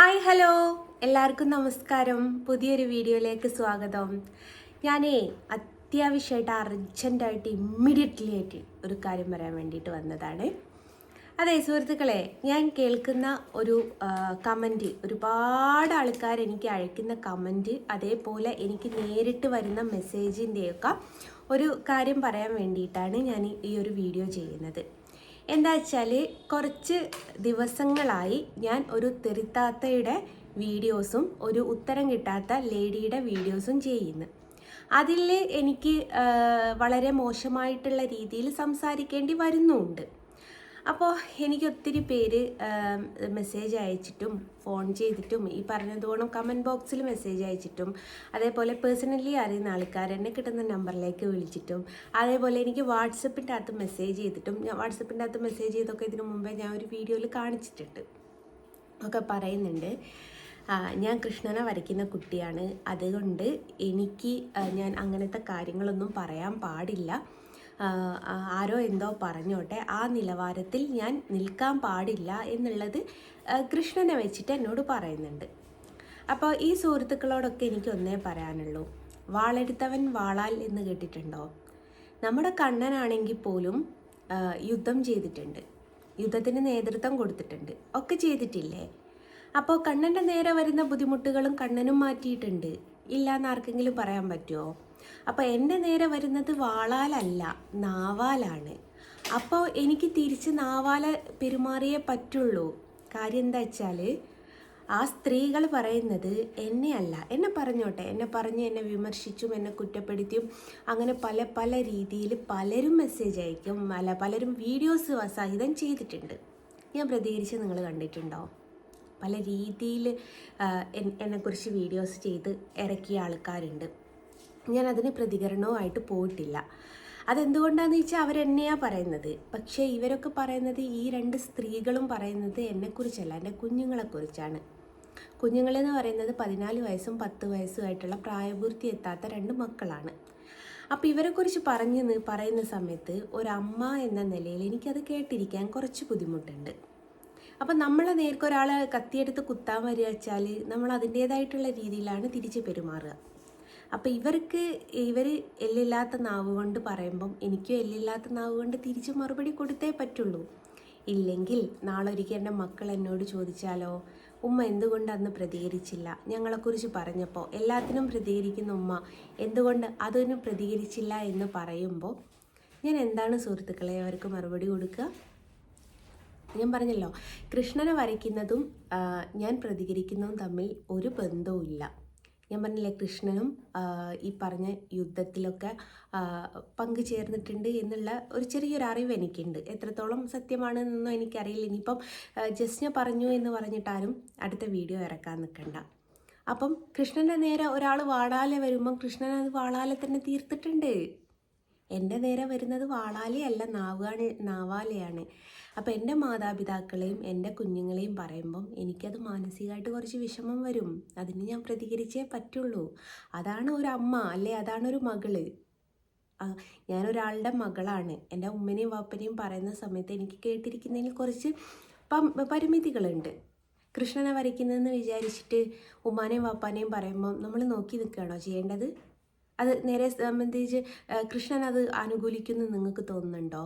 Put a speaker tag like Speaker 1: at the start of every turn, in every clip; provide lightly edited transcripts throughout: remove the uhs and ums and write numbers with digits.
Speaker 1: Hi hello എല്ലാവർക്കും നമസ്കാരം. പുതിയൊരു വീഡിയോയിലേക്ക് സ്വാഗതം. ഞാനേ അത്യാവശ്യമായിട്ട് അർജൻറ്റായിട്ട് ഇമ്മീഡിയറ്റ്ലി ആയിട്ട് ഒരു കാര്യം പറയാൻ വേണ്ടിയിട്ട് വന്നതാണ്. അതെ സുഹൃത്തുക്കളെ, ഞാൻ കേൾക്കുന്ന ഒരു കമൻറ്റ്, ഒരുപാട് ആൾക്കാർ എനിക്ക് അയക്കുന്ന കമൻറ്റ്, അതേപോലെ എനിക്ക് നേരിട്ട് വരുന്ന മെസ്സേജിൻ്റെയൊക്കെ ഒരു കാര്യം പറയാൻ വേണ്ടിയിട്ടാണ് ഞാൻ ഈ ഒരു വീഡിയോ ചെയ്യുന്നത്. എന്താ വെച്ചാൽ കുറച്ച് ദിവസങ്ങളായി ഞാൻ ഒരു തെറിത്താത്തയുടെ വീഡിയോസും ഒരു ഉത്തരം കിട്ടാത്ത ലേഡിയുടെ വീഡിയോസും ചെയ്യുന്നു. അതിൽ എനിക്ക് വളരെ മോശമായിട്ടുള്ള രീതിയിൽ സംസാരിക്കേണ്ടി വരുന്നുണ്ട്. അപ്പോൾ എനിക്ക് ഒത്തിരി പേര് മെസ്സേജ് അയച്ചിട്ടും ഫോൺ ചെയ്തിട്ടും ഈ പറഞ്ഞതുകൊണ്ട് കമൻറ്റ് ബോക്സിൽ മെസ്സേജ് അയച്ചിട്ടും അതേപോലെ പേഴ്സണലി അറിയുന്ന ആൾക്കാർ എന്നെ കിട്ടുന്ന നമ്പറിലേക്ക് വിളിച്ചിട്ടും അതേപോലെ എനിക്ക് വാട്സപ്പിൻ്റെ അകത്ത് മെസ്സേജ് ചെയ്തിട്ടും ഞാൻ വാട്സപ്പിൻ്റെ അകത്ത് മെസ്സേജ് ചെയ്തൊക്കെ ഇതിനു മുമ്പേ ഞാൻ ഒരു വീഡിയോയിൽ കാണിച്ചിട്ടുണ്ട് ഒക്കെ പറയുന്നുണ്ട്. ഞാൻ കൃഷ്ണനെ വരയ്ക്കുന്ന കുട്ടിയാണ്, അതുകൊണ്ട് എനിക്ക് ഞാൻ അങ്ങനത്തെ കാര്യങ്ങളൊന്നും പറയാൻ പാടില്ല, ആരോ എന്തോ പറഞ്ഞോട്ടെ, ആ നിലവാരത്തിൽ ഞാൻ നിൽക്കാൻ പാടില്ല എന്നുള്ളത് കൃഷ്ണനെ വെച്ചിട്ട് എന്നോട് പറയുന്നുണ്ട്. അപ്പോൾ ഈ സുഹൃത്തുക്കളോടൊക്കെ എനിക്ക് ഒന്നേ പറയാനുള്ളൂ, വാളെടുത്തവൻ വാളാൽ എന്ന് കേട്ടിട്ടുണ്ടോ? നമ്മുടെ കണ്ണനാണെങ്കിൽ പോലും യുദ്ധം ചെയ്തിട്ടുണ്ട്, യുദ്ധത്തിന് നേതൃത്വം കൊടുത്തിട്ടുണ്ട്, ഒക്കെ ചെയ്തിട്ടില്ലേ? അപ്പോൾ കണ്ണൻ്റെ നേരെ വരുന്ന ബുദ്ധിമുട്ടുകളും കണ്ണനും മാറ്റിയിട്ടുണ്ട്, ഇല്ല എന്ന് ആർക്കെങ്കിലും പറയാൻ പറ്റുമോ? അപ്പോൾ എൻ്റെ നേരെ വരുന്നത് വാളാലല്ല, നാവാലാണ്. അപ്പോൾ എനിക്ക് തിരിച്ച് നാവാല പെരുമാറിയേ പറ്റുള്ളൂ. കാര്യം എന്താ വെച്ചാൽ ആ സ്ത്രീകൾ പറയുന്നത് എന്നെയല്ല, എന്നെ പറഞ്ഞോട്ടെ, എന്നെ പറഞ്ഞ് എന്നെ വിമർശിച്ചും എന്നെ കുറ്റപ്പെടുത്തിയും അങ്ങനെ പല പല രീതിയിൽ പലരും മെസ്സേജ് അയക്കും, പലരും വീഡിയോസ് സഹിതം ചെയ്തിട്ടുണ്ട്. ഞാൻ പ്രതികരിച്ച് നിങ്ങൾ കണ്ടിട്ടുണ്ടോ? പല രീതിയിൽ എന്നെക്കുറിച്ച് വീഡിയോസ് ചെയ്ത് ഇറക്കിയ ആൾക്കാരുണ്ട്. ഞാൻ അതിന് പ്രതികരണവുമായിട്ട് പോയിട്ടില്ല. അതെന്തുകൊണ്ടാണെന്ന് വെച്ചാൽ അവരെന്നെയാണ് പറയുന്നത്. പക്ഷേ ഇവരൊക്കെ പറയുന്നത്, ഈ രണ്ട് സ്ത്രീകളും പറയുന്നത് എന്നെക്കുറിച്ചല്ല, എൻ്റെ കുഞ്ഞുങ്ങളെക്കുറിച്ചാണ്. കുഞ്ഞുങ്ങളെന്ന് പറയുന്നത് 14 വയസ്സും 10 വയസ്സുമായിട്ടുള്ള പ്രായപൂർത്തി എത്താത്ത 2 മക്കളാണ്. അപ്പോൾ ഇവരെക്കുറിച്ച് പറയുന്ന സമയത്ത് ഒരമ്മ എന്ന നിലയിൽ എനിക്കത് കേട്ടിരിക്കാൻ കുറച്ച് ബുദ്ധിമുട്ടുണ്ട്. അപ്പം നമ്മളെ നേർക്കൊരാൾ കത്തിയെടുത്ത് കുത്താൻ വരിക വെച്ചാൽ നമ്മൾ അതിൻ്റേതായിട്ടുള്ള രീതിയിലാണ് തിരിച്ച് പെരുമാറുക. അപ്പോൾ ഇവർ എല്ലില്ലാത്ത നാവ് കൊണ്ട് പറയുമ്പം എനിക്കും എല്ലില്ലാത്ത നാവ് കൊണ്ട് തിരിച്ച് മറുപടി കൊടുത്തേ പറ്റുള്ളൂ. ഇല്ലെങ്കിൽ നാളെ ഒരിക്കൽ എൻ്റെ മക്കൾ എന്നോട് ചോദിച്ചാലോ, ഉമ്മ എന്തുകൊണ്ട് അന്ന് പ്രതികരിച്ചില്ല, ഞങ്ങളെക്കുറിച്ച് പറഞ്ഞപ്പോൾ എല്ലാത്തിനും പ്രതികരിക്കുന്ന ഉമ്മ എന്തുകൊണ്ട് അതിന് പ്രതികരിച്ചില്ല എന്ന് പറയുമ്പോൾ ഞാൻ എന്താണ് സുഹൃത്തുക്കളെ അവർക്ക് മറുപടി കൊടുക്കുക? ഞാൻ പറഞ്ഞല്ലോ, കൃഷ്ണനെ വരയ്ക്കുന്നതും ഞാൻ പ്രതികരിക്കുന്നതും തമ്മിൽ ഒരു ബന്ധവുമില്ല. ഞാൻ പറഞ്ഞില്ലേ, കൃഷ്ണനും ഈ പറഞ്ഞ യുദ്ധത്തിലൊക്കെ പങ്കുചേർന്നിട്ടുണ്ട് എന്നുള്ള ഒരു ചെറിയൊരു അറിവ് എനിക്കുണ്ട്. എത്രത്തോളം സത്യമാണെന്നൊന്നും എനിക്കറിയില്ല. ഇനിയിപ്പം ജസ്റ്റ് പറഞ്ഞു എന്ന് പറഞ്ഞിട്ടാരും അടുത്ത വീഡിയോ ഇറക്കാൻ നിൽക്കണ്ട. അപ്പം കൃഷ്ണൻ്റെ നേരെ ഒരാൾ വാളാലെ വരുമ്പം കൃഷ്ണൻ അത് വാളാലെ തന്നെ തീർത്തിട്ടുണ്ട്. എൻ്റെ നേരെ വരുന്നത് വാളാലയല്ല, നാവാലയാണ്. അപ്പോൾ എൻ്റെ മാതാപിതാക്കളെയും എൻ്റെ കുഞ്ഞുങ്ങളെയും പറയുമ്പം എനിക്കത് മാനസികമായിട്ട് കുറച്ച് വിഷമം വരും. അതിന് ഞാൻ പ്രതികരിച്ചേ പറ്റുള്ളൂ. അതാണ് ഒരു അമ്മ, അല്ലേ അതാണ് ഒരു മകള്. ഞാനൊരാളുടെ മകളാണ്. എൻ്റെ ഉമ്മനെയും വാപ്പനെയും പറയുന്ന സമയത്ത് എനിക്ക് കേട്ടിരിക്കുന്നതിന് കുറച്ച് പരിമിതികളുണ്ട്. കൃഷ്ണനെ വരയ്ക്കുന്നതെന്ന് വിചാരിച്ചിട്ട് ഉമ്മാനെയും വാപ്പാനെയും പറയുമ്പം നമ്മൾ നോക്കി നിൽക്കുകയാണോ ചെയ്യേണ്ടത്? അത് നേരെ സംബന്ധിച്ച് കൃഷ്ണൻ അത് അനുകൂലിക്കുന്നു നിങ്ങൾക്ക് തോന്നുന്നുണ്ടോ?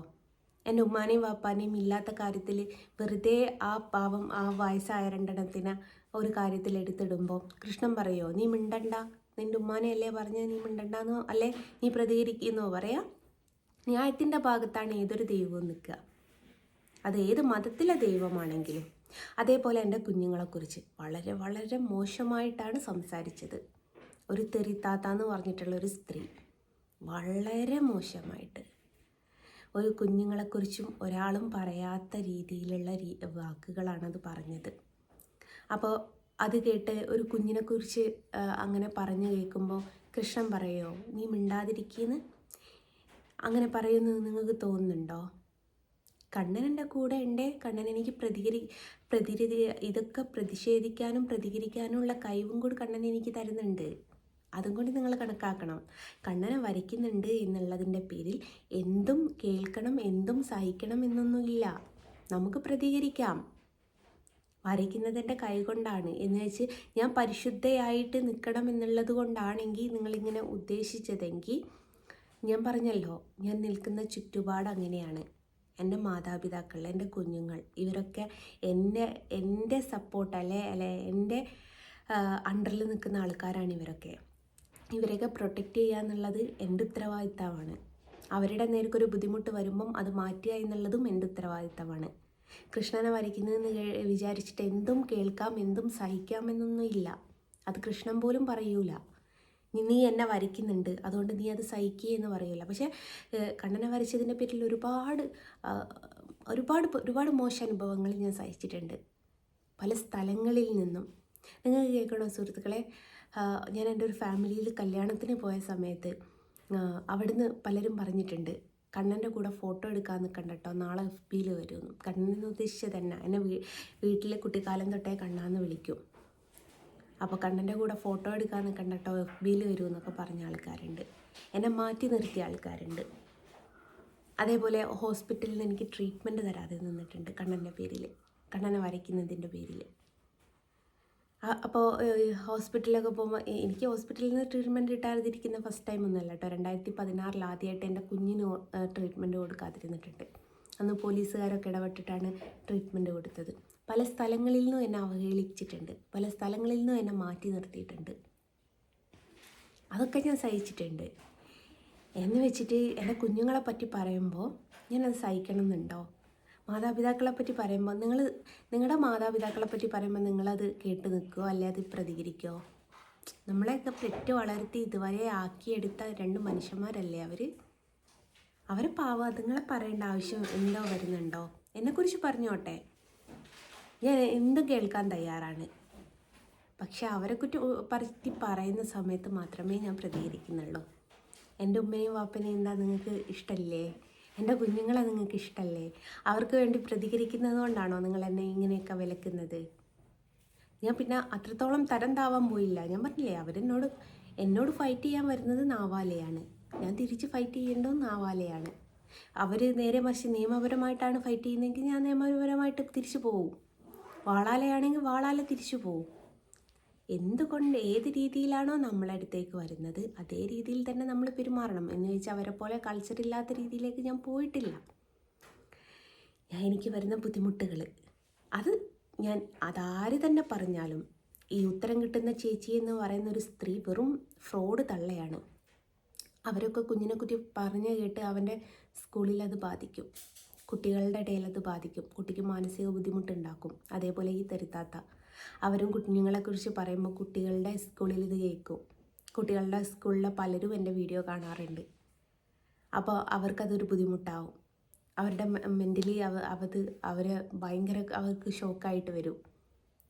Speaker 1: എൻ്റെ ഉമ്മാനെയും വാപ്പാനെയും ഇല്ലാത്ത കാര്യത്തിൽ വെറുതെ ആ പാവം ആ വയസ്സായ 2 ഒരു കാര്യത്തിൽ എടുത്തിടുമ്പോൾ കൃഷ്ണൻ പറയോ നീ മിണ്ടണ്ട, നിൻ്റെ ഉമ്മാനെയല്ലേ പറഞ്ഞത് നീ മിണ്ടണ്ടെന്നോ അല്ലേ നീ പ്രതികരിക്കുന്നോ പറയാം? ന്യായത്തിൻ്റെ ഭാഗത്താണ് ഏതൊരു ദൈവവും നിൽക്കുക, അത് ഏത് മതത്തിലെ ദൈവമാണെങ്കിലും. അതേപോലെ എൻ്റെ കുഞ്ഞുങ്ങളെക്കുറിച്ച് വളരെ വളരെ മോശമായിട്ടാണ് സംസാരിച്ചത്. ഒരു തെറിത്താത്താന്ന് പറഞ്ഞിട്ടുള്ള ഒരു സ്ത്രീ വളരെ മോശമായിട്ട് ഒരു കുഞ്ഞുങ്ങളെക്കുറിച്ചും ഒരാളും പറയാത്ത രീതിയിലുള്ള വാക്കുകളാണത് പറഞ്ഞത്. അപ്പോൾ അത് കേട്ട് ഒരു കുഞ്ഞിനെക്കുറിച്ച് അങ്ങനെ പറഞ്ഞു കേൾക്കുമ്പോൾ കൃഷ്ണൻ പറയോ നീ മിണ്ടാതിരിക്കുന്നു, അങ്ങനെ പറയുന്നത് നിങ്ങൾക്ക് തോന്നുന്നുണ്ടോ? കണ്ണൻ എൻ്റെ കൂടെ ഉണ്ട്. കണ്ണൻ എനിക്ക് ഇതൊക്കെ പ്രതിഷേധിക്കാനും പ്രതികരിക്കാനുമുള്ള കഴിവും കൂടി കണ്ണൻ എനിക്ക് തരുന്നുണ്ട്. അതും കൂടി നിങ്ങൾ കണക്കാക്കണം. കണ്ണനെ വരയ്ക്കുന്നുണ്ട് എന്നുള്ളതിൻ്റെ പേരിൽ എന്തും കേൾക്കണം, എന്തും സഹിക്കണം എന്നൊന്നുമില്ല. നമുക്ക് പ്രതികരിക്കാം. വരയ്ക്കുന്നത് എൻ്റെ കൈ കൊണ്ടാണ് എന്ന് വെച്ച് ഞാൻ പരിശുദ്ധയായിട്ട് നിൽക്കണം എന്നുള്ളത് കൊണ്ടാണെങ്കിൽ നിങ്ങളിങ്ങനെ ഉദ്ദേശിച്ചതെങ്കിൽ ഞാൻ പറഞ്ഞല്ലോ, ഞാൻ നിൽക്കുന്ന ചുറ്റുപാട് അങ്ങനെയാണ്. എൻ്റെ മാതാപിതാക്കൾ, എൻ്റെ കുഞ്ഞുങ്ങൾ, ഇവരൊക്കെ എൻ്റെ സപ്പോർട്ട് അല്ലെ എൻ്റെ അണ്ടറിൽ നിൽക്കുന്ന ആൾക്കാരാണ് ഇവരൊക്കെ. ഇവരെയൊക്കെ പ്രൊട്ടക്റ്റ് ചെയ്യുക എന്നുള്ളത് എൻ്റെ ഉത്തരവാദിത്തമാണ്. അവരുടെ നേർക്കൊരു ബുദ്ധിമുട്ട് വരുമ്പം അത് മാറ്റുക എന്നുള്ളതും എൻ്റെ ഉത്തരവാദിത്തമാണ്. കൃഷ്ണനെ വരയ്ക്കുന്നതെന്ന് വിചാരിച്ചിട്ട് എന്തും കേൾക്കാം, എന്തും സഹിക്കാമെന്നൊന്നും ഇല്ല. അത് കൃഷ്ണൻ പോലും പറയൂല, നീ എന്നെ വരയ്ക്കുന്നുണ്ട് അതുകൊണ്ട് നീ അത് സഹിക്കുക എന്ന് പറയൂല. പക്ഷേ കണ്ണനെ വരച്ചതിൻ്റെ പേരിൽ ഒരുപാട് മോശം അനുഭവങ്ങൾ ഞാൻ സഹിച്ചിട്ടുണ്ട് പല സ്ഥലങ്ങളിൽ നിന്നും. നിങ്ങൾക്ക് കേൾക്കണോ സുഹൃത്തുക്കളെ? ഞാൻ എൻ്റെ ഒരു ഫാമിലിയിൽ കല്യാണത്തിന് പോയ സമയത്ത് അവിടുന്ന് പലരും പറഞ്ഞിട്ടുണ്ട്, കണ്ണൻ്റെ കൂടെ ഫോട്ടോ എടുക്കാൻ നിൽക്കണ്ട കേട്ടോ, നാളെ FBയിൽ വരുമെന്ന്. കണ്ണനെന്ന് ഉദ്ദേശിച്ചത് തന്നെ എന്നെ വീട്ടിലെ കുട്ടിക്കാലം തൊട്ടേ കണ്ണാന്ന് വിളിക്കും. അപ്പോൾ കണ്ണൻ്റെ കൂടെ ഫോട്ടോ എടുക്കാൻ നിൽക്കണ്ട കേട്ടോ, FBയിൽ വരുമെന്നൊക്കെ പറഞ്ഞ ആൾക്കാരുണ്ട്. എന്നെ മാറ്റി നിർത്തിയ ആൾക്കാരുണ്ട്. അതേപോലെ ഹോസ്പിറ്റലിൽ നിന്ന് എനിക്ക് ട്രീറ്റ്മെൻറ്റ് തരാതെ നിന്നിട്ടുണ്ട് കണ്ണൻ്റെ പേരിൽ, കണ്ണനെ വരയ്ക്കുന്നതിൻ്റെ പേരിൽ. അപ്പോൾ ഹോസ്പിറ്റലിലൊക്കെ പോകുമ്പോൾ എനിക്ക് ഹോസ്പിറ്റലിൽ നിന്ന് ട്രീറ്റ്മെൻറ്റ് കിട്ടാതിരിക്കുന്ന ഫസ്റ്റ് ടൈം ഒന്നുമല്ല കേട്ടോ. 2016 ആദ്യമായിട്ട് എൻ്റെ കുഞ്ഞിന് ട്രീറ്റ്മെൻറ്റ് കൊടുക്കാതിരുന്നിട്ടുണ്ട്. അന്ന് പോലീസുകാരൊക്കെ ഇടപെട്ടിട്ടാണ് ട്രീറ്റ്മെൻറ്റ് കൊടുത്തത്. പല സ്ഥലങ്ങളിൽ നിന്നും എന്നെ അവഹേളിച്ചിട്ടുണ്ട്, പല സ്ഥലങ്ങളിൽ നിന്നും എന്നെ മാറ്റി നിർത്തിയിട്ടുണ്ട്. അതൊക്കെ ഞാൻ സഹിച്ചിട്ടുണ്ട്. എന്ന് വെച്ചിട്ട് എൻ്റെ കുഞ്ഞുങ്ങളെ പറ്റി പറയുമ്പോൾ ഞാനത് സഹിക്കണം എന്നുണ്ടോ? മാതാപിതാക്കളെ പറ്റി പറയുമ്പോൾ നിങ്ങളുടെ മാതാപിതാക്കളെ പറ്റി പറയുമ്പോൾ നിങ്ങളത് കേട്ട് നിൽക്കുമോ, അല്ലെ അത് പ്രതികരിക്കുമോ? നമ്മളെയൊക്കെ പെറ്റ് വളർത്തി ഇതുവരെ ആക്കിയെടുത്ത 2 മനുഷ്യന്മാരല്ലേ അവർ പാവം. അതുങ്ങളെ പറയേണ്ട ആവശ്യം എന്തോ വരുന്നുണ്ടോ? എന്നെക്കുറിച്ച് പറഞ്ഞോട്ടെ, ഞാൻ എന്തും കേൾക്കാൻ തയ്യാറാണ്. പക്ഷെ അവരെ പറ്റി പറയുന്ന സമയത്ത് മാത്രമേ ഞാൻ പ്രതികരിക്കുന്നുള്ളൂ. എൻ്റെ ഉമ്മയും വാപ്പനെയും എന്താ നിങ്ങൾക്ക് ഇഷ്ടമല്ലേ? എൻ്റെ കുഞ്ഞുങ്ങളെ നിങ്ങൾക്ക് ഇഷ്ടമല്ലേ? അവർക്ക് വേണ്ടി പ്രതികരിക്കുന്നത് കൊണ്ടാണോ നിങ്ങൾ എന്നെ ഇങ്ങനെയൊക്കെ വിലക്കുന്നത്? ഞാൻ പിന്നെ അത്രത്തോളം തരം താവാൻ പോയില്ല. ഞാൻ പറഞ്ഞില്ലേ, എന്നോട് ഫൈറ്റ് ചെയ്യാൻ വരുന്നത് നാവാലയാണ്, ഞാൻ തിരിച്ച് ഫൈറ്റ് ചെയ്യേണ്ടത് നാവാലയാണ്. അവർ നേരെ മറിച്ച് നിയമപരമായിട്ടാണ് ഫൈറ്റ് ചെയ്യുന്നതെങ്കിൽ ഞാൻ നിയമപരമായിട്ട് തിരിച്ചു പോവും. വാളാലയാണെങ്കിൽ വാളാല തിരിച്ചു പോവും. എന്തുകൊണ്ട് ഏത് രീതിയിലാണോ നമ്മളെ അടുത്തേക്ക് വരുന്നത് അതേ രീതിയിൽ തന്നെ നമ്മൾ പെരുമാറണം. എന്ന് വെച്ചാൽ അവരെ പോലെ കൾച്ചറില്ലാത്ത രീതിയിലേക്ക് ഞാൻ പോയിട്ടില്ല. എനിക്ക് വരുന്ന ബുദ്ധിമുട്ടുകൾ അതാര് തന്നെ പറഞ്ഞാലും, ഈ ഉത്തരം കിട്ടുന്ന ചേച്ചി എന്ന് പറയുന്ന ഒരു സ്ത്രീ വെറും ഫ്രോഡ് തള്ളയാണ്. അവരൊക്കെ കുഞ്ഞിനെ കുറ്റി പറഞ്ഞു കേട്ട് അവൻ്റെ സ്കൂളിൽ അത് ബാധിക്കും, കുട്ടികളുടെ ഇടയിൽ അത് ബാധിക്കും, കുട്ടിക്ക് മാനസിക ബുദ്ധിമുട്ടുണ്ടാക്കും. അതേപോലെ ഈ തരുത്താത്ത അവരും കുഞ്ഞുങ്ങളെക്കുറിച്ച് പറയുമ്പോൾ കുട്ടികളുടെ സ്കൂളിൽ ഇത് കേൾക്കും. കുട്ടികളുടെ സ്കൂളിലെ പലരും എൻ്റെ വീഡിയോ കാണാറുണ്ട്. അപ്പോൾ അവർക്കതൊരു ബുദ്ധിമുട്ടാവും. അവരുടെ മെൻ്റലി അവർക്ക് ഷോക്കായിട്ട് വരും.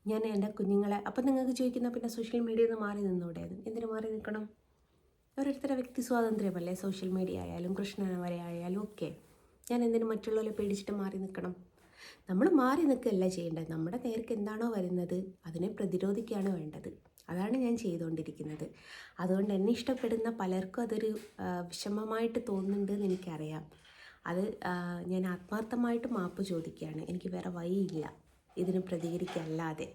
Speaker 1: ഞാൻ എൻ്റെ കുഞ്ഞുങ്ങളെ അപ്പം നിങ്ങൾക്ക് ചോദിക്കുന്ന പിന്നെ സോഷ്യൽ മീഡിയയിൽ നിന്ന് മാറി നിന്നൂടെ? എന്തിനു മാറി നിൽക്കണം? ഓരോരുത്തരുടെ വ്യക്തി സ്വാതന്ത്ര്യമല്ലേ സോഷ്യൽ മീഡിയ ആയാലും കൃഷ്ണനെ വരെ ആയാലും ഒക്കെ. ഞാൻ എന്തിനു മറ്റുള്ളവരെ പേടിച്ചിട്ട് മാറി നിൽക്കണം? നമ്മൾ മാറി നിൽക്കുകയല്ല ചെയ്യേണ്ടത്. നമ്മുടെ നേർക്ക് എന്താണോ വരുന്നത് അതിനെ പ്രതിരോധിക്കുകയാണ് വേണ്ടത്. അതാണ് ഞാൻ ചെയ്തുകൊണ്ടിരിക്കുന്നത്. അതുകൊണ്ട് എന്നെ ഇഷ്ടപ്പെടുന്ന പലർക്കും അതൊരു വിഷമമായിട്ട് തോന്നുന്നുണ്ടെന്ന് എനിക്കറിയാം. ഞാൻ ആത്മാർത്ഥമായിട്ട് മാപ്പ് ചോദിക്കുകയാണ്. എനിക്ക് വേറെ വഴിയില്ല ഇതിന് പ്രതികരിക്കല്ലാതെ.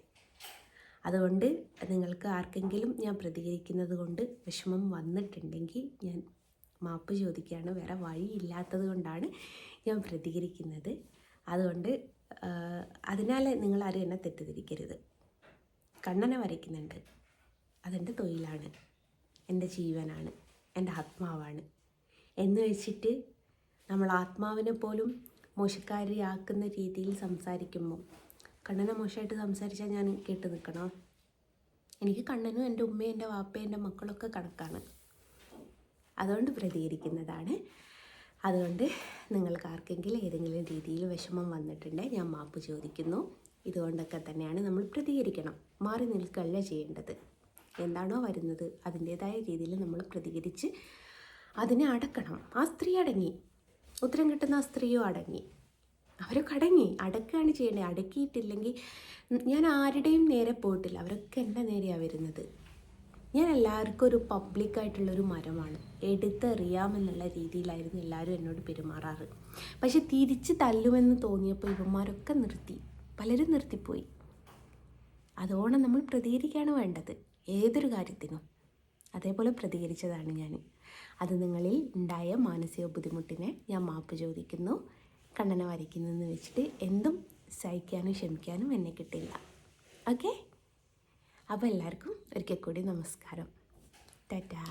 Speaker 1: അതുകൊണ്ട് നിങ്ങൾക്ക് ആർക്കെങ്കിലും ഞാൻ പ്രതികരിക്കുന്നത് കൊണ്ട് വിഷമം വന്നിട്ടുണ്ടെങ്കിൽ ഞാൻ മാപ്പ് ചോദിക്കുകയാണ്. വേറെ വഴിയില്ലാത്തത് കൊണ്ടാണ് ഞാൻ പ്രതികരിക്കുന്നത്. അതുകൊണ്ട് അതിനാൽ നിങ്ങളാരും എന്നെ തെറ്റിദ്ധരിക്കരുത്. കണ്ണനെ വരയ്ക്കുന്നുണ്ട്, അതെൻ്റെ തൊഴിലാണ്, എൻ്റെ ജീവനാണ്, എൻ്റെ ആത്മാവാണ് എന്ന് വെച്ചിട്ട് നമ്മൾ ആത്മാവിനെ പോലും മോശക്കാരിയാക്കുന്ന രീതിയിൽ സംസാരിക്കുമ്പോൾ, കണ്ണനെ മോശമായിട്ട് സംസാരിച്ചാൽ ഞാൻ കേട്ട് നിൽക്കണോ? എനിക്ക് കണ്ണനും എൻ്റെ ഉമ്മയും എൻ്റെ വാപ്പയും എൻ്റെ മക്കളൊക്കെ കണക്കാണ്. അതുകൊണ്ട് പ്രതികരിക്കുന്നതാണ്. അതുകൊണ്ട് നിങ്ങൾക്ക് ആർക്കെങ്കിലും ഏതെങ്കിലും രീതിയിൽ വിഷമം വന്നിട്ടുണ്ടെങ്കിൽ ഞാൻ മാപ്പ് ചോദിക്കുന്നു. ഇതുകൊണ്ടൊക്കെ തന്നെയാണ് നമ്മൾ പ്രതികരിക്കണം. മാറി നിൽക്കുകയല്ല ചെയ്യേണ്ടത്. എന്താണോ വരുന്നത് അതിൻ്റേതായ രീതിയിൽ നമ്മൾ പ്രതികരിച്ച് അതിനെ അടക്കണം. ആ സ്ത്രീ അടങ്ങി, ഉത്തരം കിട്ടുന്ന ആ സ്ത്രീയും അടങ്ങി, അവരൊക്കെ അടക്കുകയാണ് ചെയ്യേണ്ടത്. അടക്കിയിട്ടില്ലെങ്കിൽ ഞാൻ ആരുടെയും നേരെ പോയിട്ടില്ല, അവരൊക്കെ എൻ്റെ നേരെയാണ് വരുന്നത്. ഞാൻ എല്ലാവർക്കും ഒരു പബ്ലിക്കായിട്ടുള്ളൊരു മരമാണ്, എടുത്തെറിയാമെന്നുള്ള രീതിയിലായിരുന്നു എല്ലാവരും എന്നോട് പെരുമാറാറ്. പക്ഷെ തിരിച്ച് തല്ലുമെന്ന് തോന്നിയപ്പോൾ ഇവന്മാരൊക്കെ പലരും നിർത്തിപ്പോയി. അതോടെ നമ്മൾ പ്രതികരിക്കുകയാണ് വേണ്ടത് ഏതൊരു കാര്യത്തിനും. അതേപോലെ പ്രതികരിച്ചതാണ് ഞാൻ. അത് നിങ്ങളിൽ ഉണ്ടായ മാനസിക ബുദ്ധിമുട്ടിനെ ഞാൻ മാപ്പ് ചോദിക്കുന്നു. കണ്ണനെ വരയ്ക്കുന്നതെന്ന് വെച്ചിട്ട് എന്തും സഹിക്കാനും ക്ഷമിക്കാനും എന്നെ കിട്ടില്ല. ഓക്കെ, അപ്പോൾ എല്ലാവർക്കും ഒരിക്കൽ കൂടി നമസ്കാരം. ടാറ്റാ.